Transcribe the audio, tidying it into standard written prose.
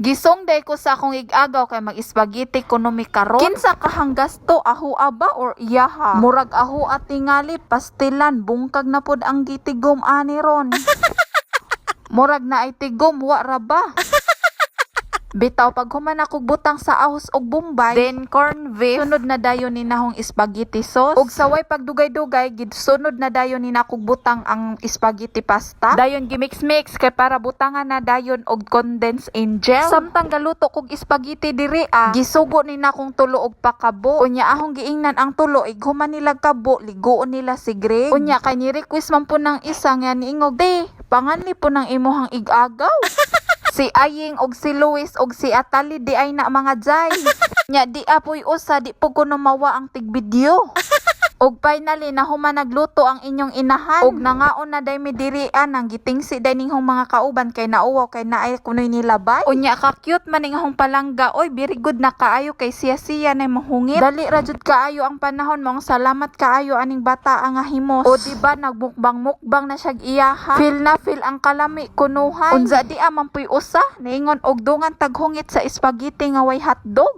Gisong day ko sa akong igagaw kay mag-spaghetti kuno mi karon. Kinsa kahang gasto aho aba or iyaha? Murag aho at tingali pastilan bungkag na pod ang gitigom ani ron. Murag na ay tigom wa ra ba? Bitaw pag human akog butang sa ahos og bombay, then corn beef, sunod na dayon ni nahong spaghetti sauce, ug saway pagdugay-dugay gid sunod na dayon ni nakog butang ang spaghetti pasta. Dayon gimix-mix kay para butangan na dayon og condensed angel. Samtang galuto kog spaghetti diri gisugo ni nakong tulo og pakabo. Unya ahong giingnan ang tulo ighuman nila kabo, ligoon nila si Greg. Unya kay ni request man po ng isa nga niingog, "Te, panganli po ng imuhang igagaw." Si Aying og si Luis og si Atali di ay na mga jay. Nya di apoy usa di po kuno mawa ang tig-video. Og finally nahuman nagluto ang inyong inahan. Og nangaon na day mi dirian ang gitingsi day ninghong mga kauban kay nauwaw kay naay kunoy nilabay. Unya ka cute man ninghong palangga. Oy very good na kaayo kay siya na mahungit. Dali ra jud kaayo ang panahon mong salamat kaayo aning bata ang himos. O diba nagbukbang-mukbang na siya iyaha. Feel na feel ang kalami kunuhay. Unsa di amang puy usa niingon og dungan taghungit sa spaghetti nga way hotdog.